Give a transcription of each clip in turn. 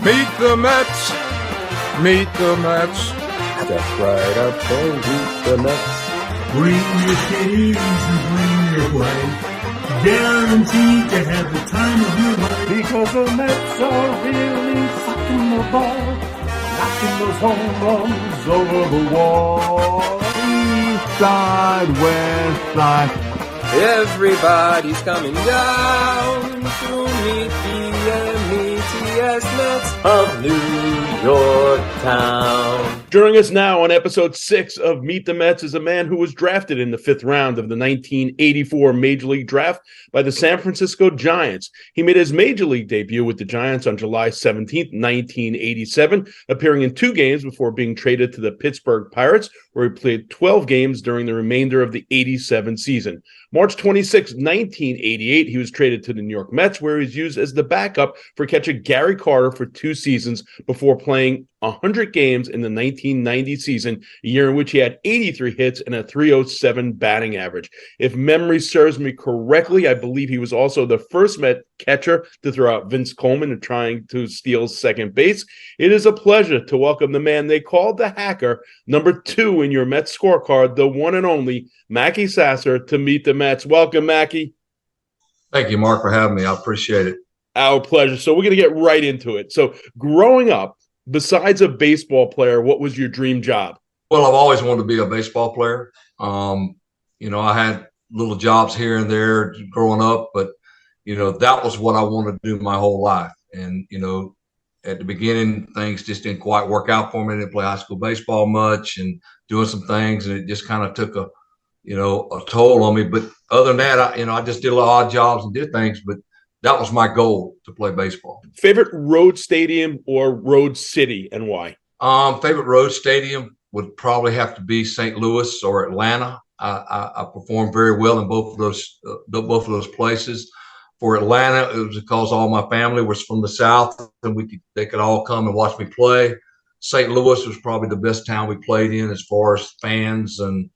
Meet the Mets. Meet the Mets. Step right up and meet the Mets. Bring your kids and bring your wife. Guaranteed to have the time of your life. Because the Mets are really sucking the ball, knocking those home runs over the wall. East side, west side. Everybody's coming down to meet the METS Mets of New York Town. Joining us now on episode 6 of Meet the Mets is a man who was drafted in the 5th round of the 1984 Major League Draft by the San Francisco Giants. He made his Major League debut with the Giants on July 17th, 1987, appearing in 2 games before being traded to the Pittsburgh Pirates, where he played 12 games during the remainder of the 87 season. March 26, 1988, he was traded to the New York Mets, where he was used as the backup for catcher Gary Carter for 2 seasons before playing 100 games in the 1990 season, a year in which he had 83 hits and a .307 batting average. If memory serves me correctly, I believe he was also the first Met catcher to throw out Vince Coleman in trying to steal second base. It is a pleasure to welcome the man they called the Hacker, number 2 in your Mets scorecard, the one and only Mackey Sasser, to Meet the Mets. Welcome, Mackey. Thank you, Mark, for having me. I appreciate it. Our pleasure. So we're going to get right into it. So growing up, besides a baseball player, what was your dream job? Well, I've always wanted to be a baseball player. I had little jobs here and there growing up, but, that was what I wanted to do my whole life. And, at the beginning, things just didn't quite work out for me. I didn't play high school baseball much and doing some things, and it just kind of took a toll on me. But other than that, I just did a lot of odd jobs and did things, but that was my goal, to play baseball. Favorite road stadium or road city, and why? Favorite road stadium would probably have to be St. Louis or Atlanta. I performed very well in both of those places. For Atlanta, it was because all my family was from the South, and they could all come and watch me play. St. Louis was probably the best town we played in as far as fans and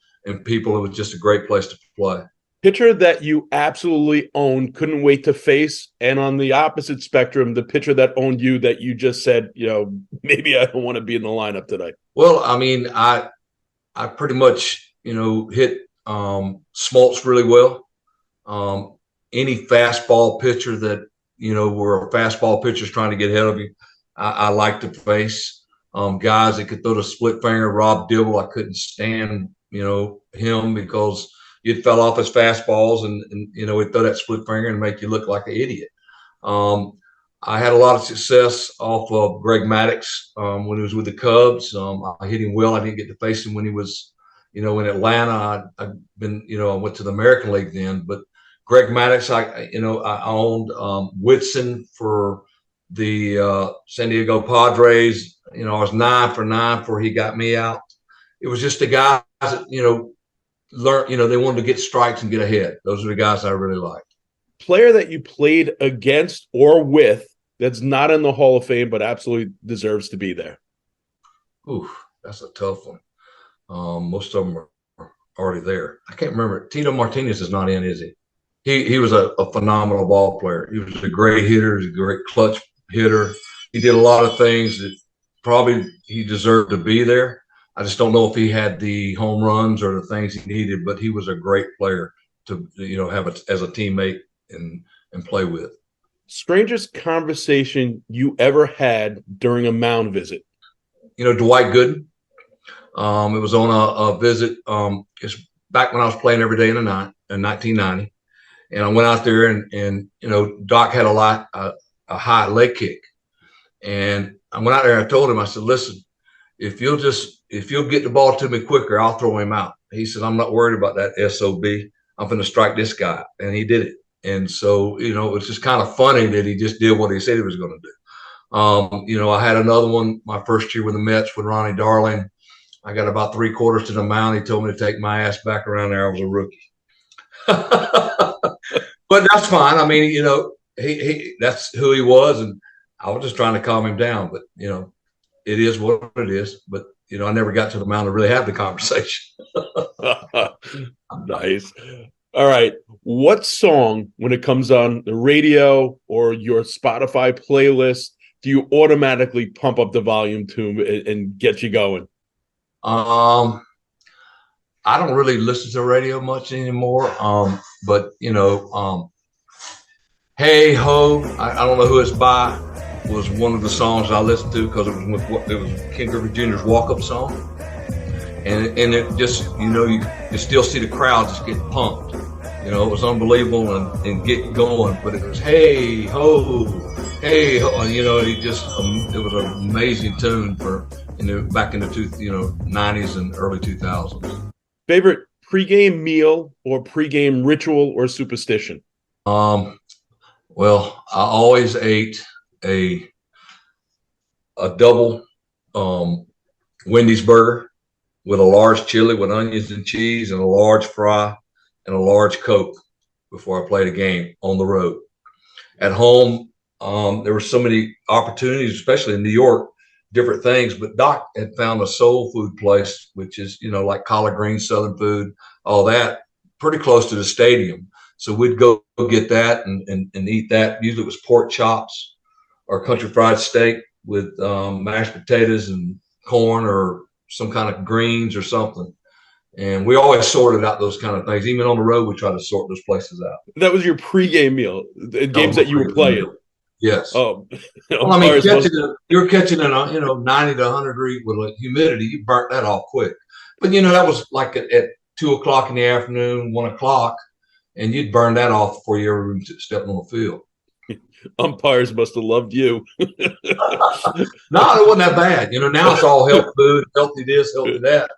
people. It was just a great place to play. Pitcher that you absolutely owned, couldn't wait to face, and on the opposite spectrum, the pitcher that owned you that you just said, maybe I don't want to be in the lineup today. Well, I mean, I pretty much, hit Smoltz really well. Any fastball pitcher that, were fastball pitchers trying to get ahead of you, I like to face. Guys that could throw the split finger. Rob Dibble, I couldn't stand, him because it fell off his fastballs and he'd throw that split finger and make you look like an idiot. I had a lot of success off of Greg Maddux when he was with the Cubs. I hit him well. I didn't get to face him when he was, in Atlanta. I went to the American League then, but Greg Maddux, I owned Whitson for the San Diego Padres. I was 9 for 9 before he got me out. It was just the guys that, they wanted to get strikes and get ahead. Those are the guys I really liked. Player that you played against or with that's not in the Hall of Fame but absolutely deserves to be there. Ooh, that's a tough one. Most of them are already there. I can't remember. Tito Martinez is not in, is he? He was a phenomenal ball player. He was a great hitter. He was a great clutch hitter. He did a lot of things that probably he deserved to be there. I just don't know if he had the home runs or the things he needed, but he was a great player to, have as a teammate and play with. Strangest conversation you ever had during a mound visit? Dwight Gooden. It was on a visit. It's back when I was playing every day in 1990. And I went out there and Doc had a high leg kick. And I went out there and I told him, I said, listen, if you'll get the ball to me quicker, I'll throw him out. He said, I'm not worried about that SOB. I'm going to strike this guy. And he did it. And so, it's just kind of funny that he just did what he said he was going to do. I had another one my first year with the Mets with Ronnie Darling. I got about 3/4 to the mound. He told me to take my ass back around there. I was a rookie. But that's fine. I mean, he that's who he was. And I was just trying to calm him down. But, it is what it is. But, I never got to the mound to really have the conversation. Nice. All right. What song, when it comes on the radio or your Spotify playlist, do you automatically pump up the volume to and get you going? I don't really listen to radio much anymore. But Hey Ho, I don't know who it's by, was one of the songs I listened to because it was Ken Griffey Jr.'s walk-up song. And it just, you still see the crowd just get pumped. It was unbelievable and get going. But it was hey ho, hey ho. It was an amazing tune for back in the 90s and early 2000s. Favorite pregame meal or pregame ritual or superstition? Well, I always ate a double Wendy's burger with a large chili with onions and cheese and a large fry and a large Coke before I played a game on the road. At home, there were so many opportunities, especially in New York, different things. But Doc had found a soul food place, which is, like collard greens, Southern food, all that, pretty close to the stadium. So we'd go get that and eat that. Usually it was pork chops or country fried steak with mashed potatoes and corn or some kind of greens or something. And we always sorted out those kind of things. Even on the road, we try to sort those places out. That was your pregame meal, the games that you were playing. Yes. Oh, well, I mean, you're catching in a 90 to 100 degree with humidity. You burnt that off quick. But that was like at 2 o'clock in the afternoon, 1 o'clock, and you'd burn that off before you ever stepped on the field. Umpires must have loved you. No, it wasn't that bad. Now it's all health food, healthy this, healthy that.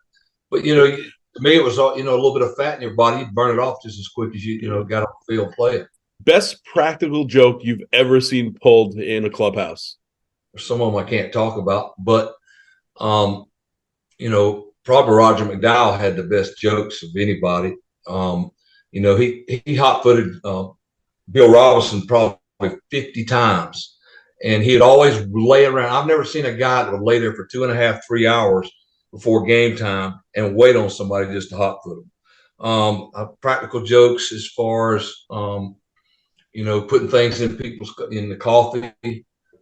But to me, it was all, a little bit of fat in your body. You'd burn it off just as quick as you got on the field playing. Best practical joke you've ever seen pulled in a clubhouse? Some of them I can't talk about, but probably Roger McDowell had the best jokes of anybody. He hot-footed Bill Robinson probably 50 times, and he'd always lay around. I've never seen a guy that would lay there for 2.5, 3 hours before game time and wait on somebody just to hot-foot them. Practical jokes as far as putting things in the coffee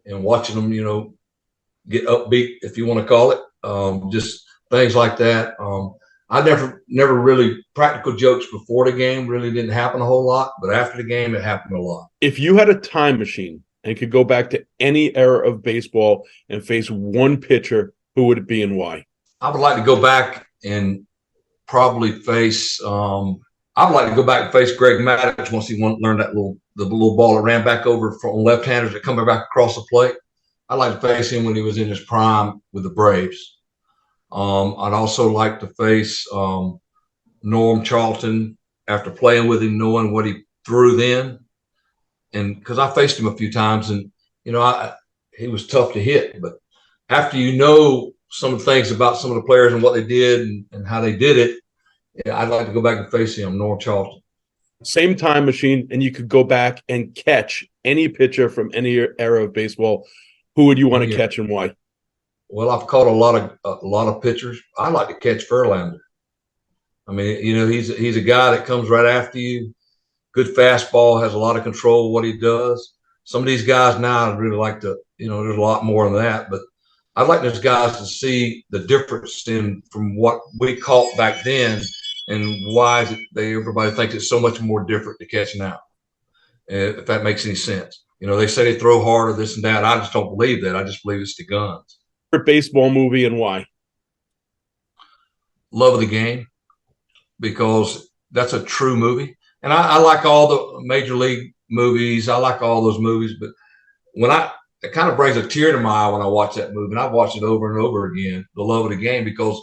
and watching them, get upbeat, if you want to call it. Just things like that. I never really practical jokes before the game really didn't happen a whole lot, but after the game, it happened a lot. If you had a time machine and could go back to any era of baseball and face one pitcher, who would it be and why? I would like to go back and probably face. I would like to go back and face Greg Maddux once he learned the little ball that ran back over from left-handers that coming back across the plate. I'd like to face him when he was in his prime with the Braves. I'd also like to face Norm Charlton after playing with him, knowing what he threw then, and because I faced him a few times, and he was tough to hit. But after some of the things about some of the players and what they did and how they did it, I'd like to go back and face him, Norm Charlton. Same time machine, and you could go back and catch any pitcher from any era of baseball. Who would you want to catch and why? Well, I've caught a lot of pitchers. I like to catch Verlander. I mean, he's a guy that comes right after you. Good fastball, has a lot of control of what he does. Some of these guys now, I'd really like to, there's a lot more than that, but I'd like those guys to see the difference from what we caught back then and why everybody thinks it's so much more different to catch now, if that makes any sense. They say they throw harder, this and that. I just don't believe that. I just believe it's the guns. Baseball movie and why? Love of the Game, because that's a true movie. And I like all the major league movies. I like all those movies, but it kind of brings a tear to my eye when I watch that movie. And I've watched it over and over again, The Love of the Game, because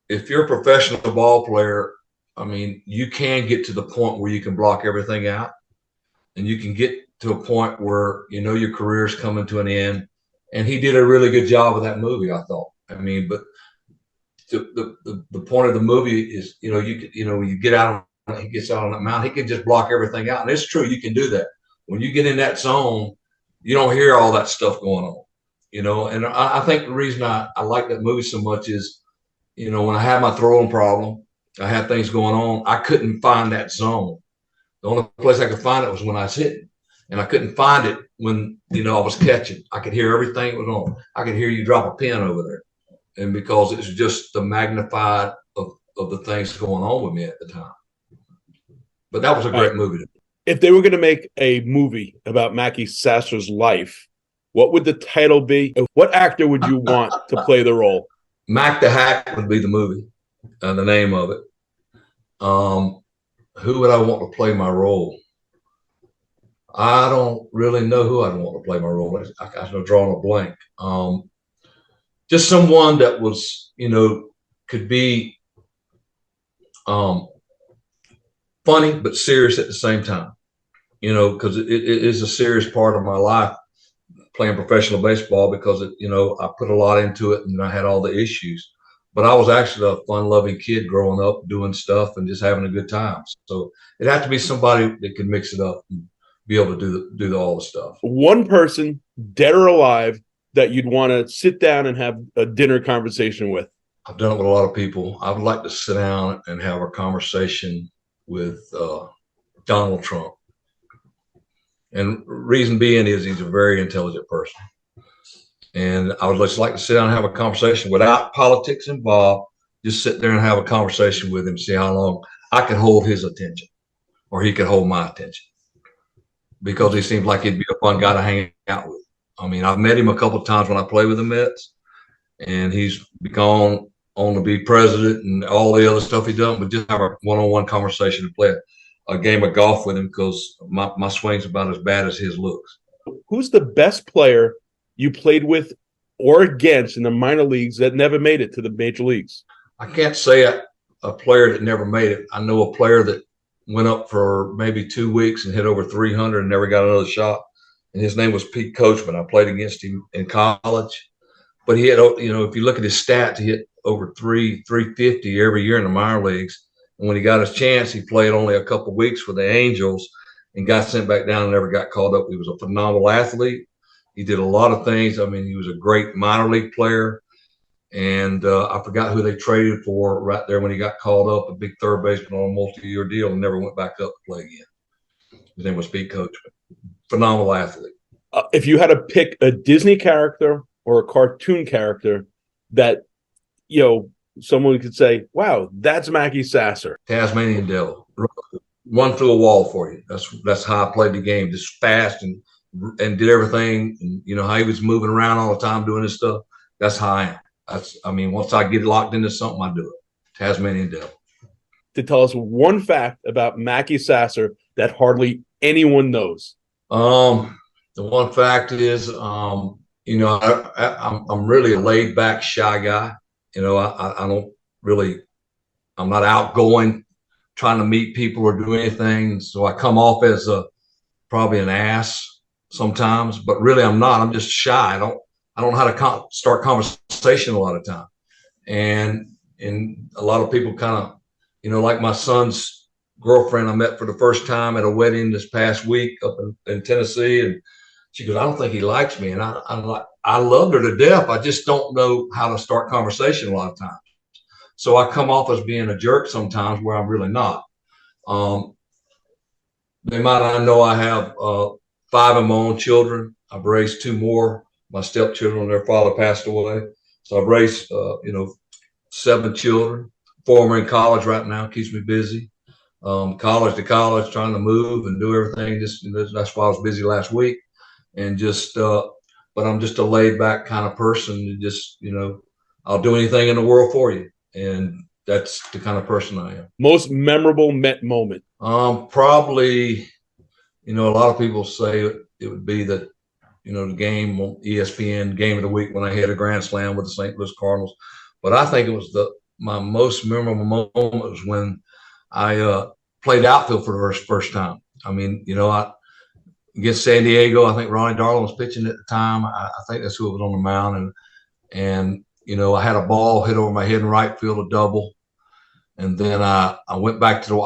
if you're a professional ball player, I mean, you can get to the point where you can block everything out, and you can get to a point where your career is coming to an end. And he did a really good job with that movie, I thought. I mean, but the point of the movie is, you get out, he gets out on that mountain, he can just block everything out. And it's true, you can do that. When you get in that zone, you don't hear all that stuff going on, And I think the reason I like that movie so much is, when I had my throwing problem, I had things going on, I couldn't find that zone. The only place I could find it was when I was hitting. and I couldn't find it when, you know, I was catching. I could hear everything that was on. I could hear you drop a pin over there. And because it's just the magnified of the things going on with me at the time. But that was a great movie. If they were going to make a movie about Mackey Sasser's life, what would the title be? What actor would you want to play the role? Mac the Hack would be the movie, the name of it. Who would I want to play my role? I don't really know who I'd want to play my role. I'm drawing a blank. Just someone that was, you know, could be funny but serious at the same time. You know, because it is a serious part of my life playing professional baseball, because you know, I put a lot into it and I had all the issues. But I was actually a fun-loving kid growing up, doing stuff and just having a good time. So it had to be somebody that could mix it up and be able to do all the stuff. One person, dead or alive, that you'd want to sit down and have a dinner conversation with. I've done it with a lot of people. I would like to sit down and have a conversation with Donald Trump. And reason being is he's a very intelligent person. And I would just like to sit down and have a conversation without politics involved, just sit there and have a conversation with him, see how long I could hold his attention or he could hold my attention, because he seems like he'd be a fun guy to hang out with. I mean, I've met him a couple of times when I play with the Mets, and he's gone on to be president and all the other stuff he's done, but just have a one-on-one conversation and play a game of golf with him, because my swing's about as bad as his looks. Who's the best player you played with or against in the minor leagues that never made it to the major leagues? I can't say a player that never made it. I know a player that went up for maybe 2 weeks and hit over 300 and never got another shot. And his name was Pete Coachman. I played against him in college. But he had, you know, if you look at his stats, he hit over 350 every year in the minor leagues. And when he got his chance, he played only a couple of weeks with the Angels and got sent back down and never got called up. He was a phenomenal athlete. He did a lot of things. I mean, he was a great minor league player. And I forgot who they traded for right there when he got called up, a big third baseman on a multi-year deal, and never went back up to play again. His name was Pete Coachman. Phenomenal athlete. If you had to pick a Disney character or a cartoon character that, you know, someone could say, wow, that's Mackey Sasser. Tasmanian Devil. Run through a wall for you. That's how I played the game, just fast and did everything. And, you know, how he was moving around all the time doing this stuff. That's how I am. Once I get locked into something, I do it. Tasmanian Devil. To tell us one fact about Mackey Sasser that hardly anyone knows. The one fact is, you know, I'm really a laid back, shy guy. You know, I don't really, I'm not outgoing, trying to meet people or do anything. So I come off as probably an ass sometimes, but really I'm not. I'm just shy. I don't know how to start conversation a lot of time. And a lot of people kind of, you know, like my son's girlfriend I met for the first time at a wedding this past week up in Tennessee. And she goes, I don't think he likes me. And I'm like, I loved her to death. I just don't know how to start conversation a lot of times. So I come off as being a jerk sometimes where I'm really not. They might not know I have 5 of my own children. I've raised 2 more. My stepchildren, their father passed away. So I've raised, you know, 7 children. 4 of them are in college right now, keeps me busy. College to college, trying to move and do everything. That's why I was busy last week. And just, but I'm just a laid back kind of person. Just, you know, I'll do anything in the world for you. And that's the kind of person I am. Most memorable Met moment? Probably, you know, a lot of people say it would be that, you know, the game on ESPN, game of the week when I hit a grand slam with the St. Louis Cardinals. But I think it was my most memorable moment was when I played outfield for the first time. I mean, you know, against San Diego, I think Ronnie Darling was pitching at the time. I think that's who was on the mound. And you know, I had a ball hit over my head in right field, a double. And then I went back to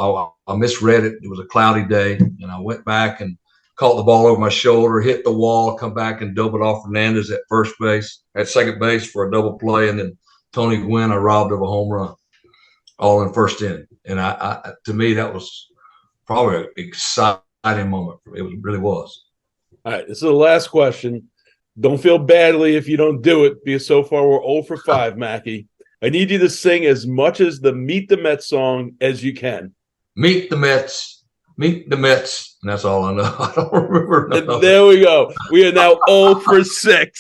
I misread it. It was a cloudy day. And I went back and caught the ball over my shoulder, hit the wall, come back and doubled off Fernandez at first base, at second base for a double play. And then Tony Gwynn, I robbed of a home run, all in first inning. And to me, that was probably an exciting moment. It really was. All right, this is the last question. Don't feel badly if you don't do it, because so far we're 0 for 5, Mackey. I need you to sing as much as the Meet the Mets song as you can. Meet the Mets. Meet the Mets. And that's all I know. I don't remember. And there we go. We are now 0 for 6.